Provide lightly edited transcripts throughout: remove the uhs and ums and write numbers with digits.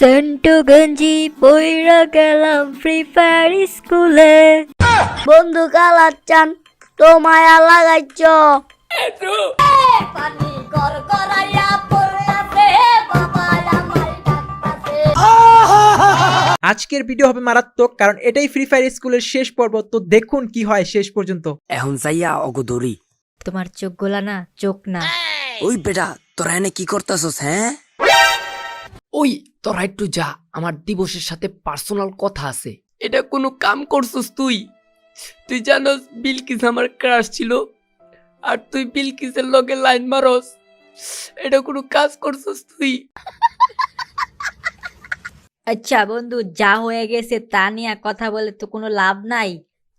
সেন্টু গঞ্জি পইরা গেলাম free fire স্কুলে। বন্ধু কালাচ্চান তো মায়া লাগাইছ পানি কর করাইয়া পড়ে আছে বাবা আমার ডাকতাছে। আজকের ভিডিও হবে মারাত্মক, কারণ এটাই ফ্রি ফায়ার স্কুলের শেষ পর্ব। তো দেখুন কি হয় শেষ পর্যন্ত। এখন যাইয়া অগদরি। তোমার চোখ গোলা না, চোখ না। ওই বেটা তোরা এনে কি করতাছস? হ্যাঁ ওই তোরা একটু যা, আমার দিবসের সাথে পার্সোনাল কথা আছে। এটা কোনো কাম করছস তুই? তুই জানোস বিলকিস আমার ক্রাশ ছিল, আর তুই বিলকিসের লগে লাইন মারস। এটা কোনো কাজ করছস তুই? আচ্ছা বন্ধু, যা হয়ে গেছে তা নিয়ে কথা বলে তো কোনো লাভ নাই।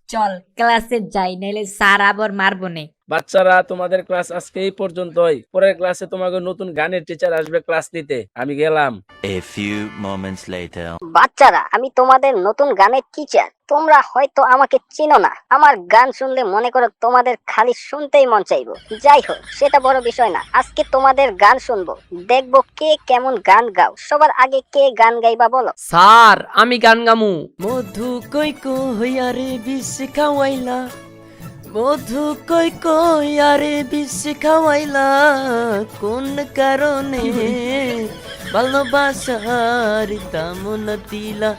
চল ক্লাসে যাই, নাইলে স্যার আবার মারবো নে। বাচ্চারা, তোমাদের ক্লাস আজকে এই পর্যন্তই। পরের ক্লাসে তোমাকে নতুন গানের টিচার আসবে ক্লাস নিতে। আমি গেলাম। A few moments later. বাচ্চারা, আমি তোমাদের নতুন গানের টিচার। তোমরা হয়তো আমাকে চিনো না। আমার গান শুনলে মনে করো তোমাদের খালি শুনতেই মন চাইবো। যাই হোক, সেটা বড় বিষয় না। আজকে তোমাদের গান শুনবো, দেখবো কে কেমন গান গাও। সবার আগে কে গান গাইবা বলো? স্যার, আমি গান গামু। মধু কই কই আরে বিষ খাওয়াইলা, মধু কই কই আরে বিষ খাওয়াইলা, কোন কারণে ভালোবাসার দাম না দিলা,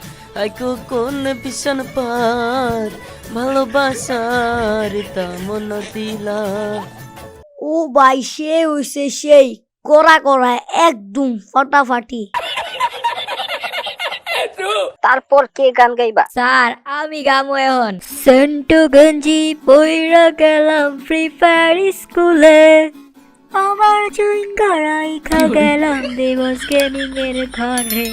আইকো কোন ভীষণ পার ভালোবাসার দাম না দিলা। ও ভাই, সে হইছে সেই করা করা একদম ফাটাফাটি। তারপর কে গান গাইবা? স্যার, আমি গামো এখন। সেন্টু গঞ্জি পইরা গেলাম ফ্রি ফায়ার স্কুলে, আমার জুইঙ্গা রাইখা গেলাম দিবস গেমিং এর ঘরে,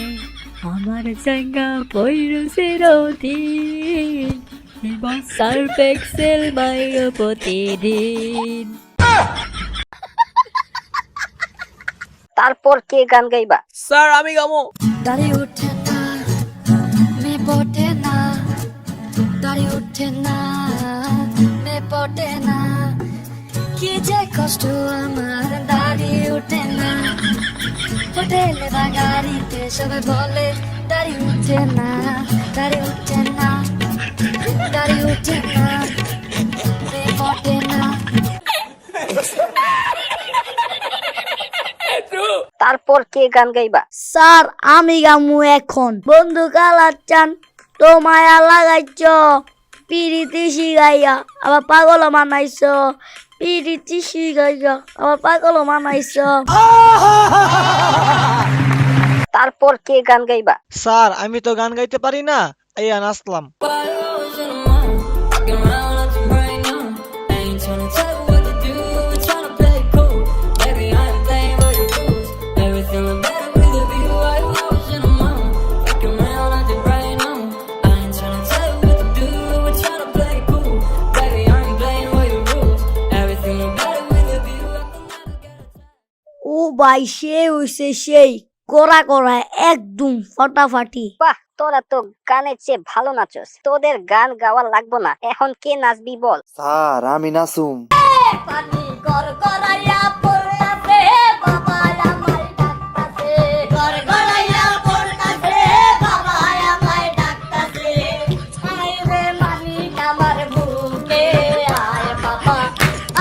আমার জায়গা পইরো চিরদিন, এবার সার্ফ এক্সেল মাইরো প্রতিদিন। তারপর কে গান গাইবা? স্যার, আমি গামো। দাড়ি ওঠে না, মে পটে না, দাড়ি ওঠে না, মে পটে না, কি যে কষ্ট আমার দাড়ি ওঠে না। হোটেলে বা গাড়িতে সবাই বলে দাড়ি ওঠে না, দাড়ি ওঠে না, দাড়ি ওঠে না, মে পটে না। তারপর কে গান গাইবা? স্যার, আমি গামু এখন। বন্ধু কালাচ্চান তো মায়া লাগাইছ, পিরিতি শিখাইয়া আবার পাগল মানাইছ, পিরিতি শিখাইয়া আবার পাগল মানাইছ। তারপর কে গান গাইবা? স্যার, আমি তো গান গাইতে পারি না, এই নাচলাম। ও ভাই, সে হইছে সেই করা করা একদম ফাটাফাটি। বাহ, তোরা তো গানের চেয়ে ভালো নাচস। তোদের গান গাওয়া লাগবো না, এখন কে নাচবি বল? স্যার, আমি নাচুম। পানি কর করাইয়া পড়ে আছে বাবা আমার ডাকতাছে, কর করাইয়া পড়তাছে বাবা আমার ডাকতাছে, আয় রে মানিক আমার বুকে আয় বাবা,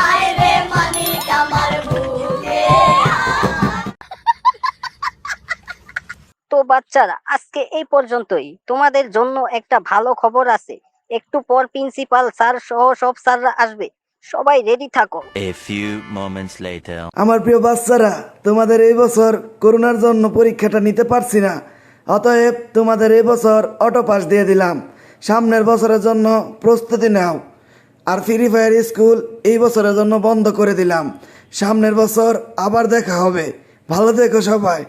আয় রে মানিক আমার বুকে আয়। তো বাচ্চারা, আজকে এই পর্যন্তই। তোমাদের জন্য একটা ভালো খবর আছে। একটু পর প্রিন্সিপাল স্যার সহ সব স্যাররা আসবে। সবাই রেডি থাকো। A few moments later. আমার প্রিয় বাচ্চারা, তোমাদের এই বছর করোনার জন্য পরীক্ষাটা নিতে পারছি না, অতএব তোমাদের এই বছর অটো পাস দিয়ে দিলাম। সামনের বছরের জন্য প্রস্তুতি নাও। আর ফ্রি ফায়ার স্কুল এই বছরের জন্য বন্ধ করে দিলাম। সামনের বছর আবার দেখা হবে। ভালো থেকো সবাই।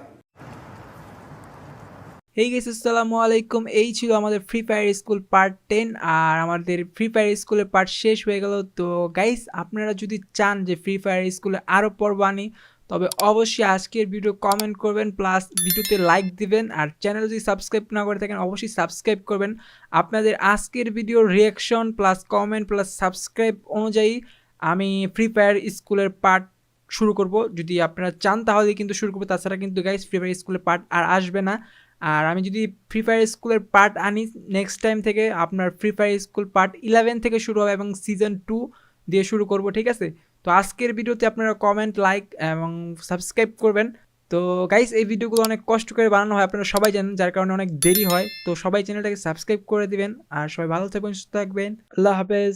হেই গাইস, আসসালামু আলাইকুম। এই ছিল আমাদের ফ্রি ফায়ার স্কুল পার্ট 10, আর আমাদের ফ্রি ফায়ার স্কুলের পার্ট শেষ হয়ে গেল। তো গাইস, আপনারা যদি চান যে ফ্রি ফায়ার স্কুলে আরও পর্ব আনি, তবে অবশ্যই আজকের ভিডিও কমেন্ট করবেন, প্লাস ভিডিওতে লাইক দিবেন। আর চ্যানেল যদি সাবস্ক্রাইব না করে থাকেন, অবশ্যই সাবস্ক্রাইব করবেন। আপনাদের আজকের ভিডিওর reaction plus comment plus subscribe অনুযায়ী আমি ফ্রি ফায়ার স্কুলের পার্ট শুরু করব। যদি আপনারা চান তাহলে কিন্তু শুরু করবো, তাছাড়া কিন্তু গাইস ফ্রি ফায়ার স্কুলের পার্ট আর আসবে না। আর আমি যদি ফ্রি ফায়ার স্কুলের পার্ট আনি নেক্সট টাইম থেকে আপনার ফ্রি ফায়ার স্কুল পার্ট 11 থেকে শুরু হবে এবং সিজন 2 দিয়ে শুরু করব, ঠিক আছে? তো আজকের ভিডিওতে আপনারা কমেন্ট, লাইক এবং সাবস্ক্রাইব করবেন। তো গাইস, এই ভিডিওগুলো অনেক কষ্ট করে বানানো হয়, আপনারা সবাই জানেন, যার কারণে অনেক দেরি হয়। তো সবাই চ্যানেলটাকে সাবস্ক্রাইব করে দিবেন আর সবাই ভালো থাকবেন, সুস্থ থাকবেন। আল্লাহ হাফেজ।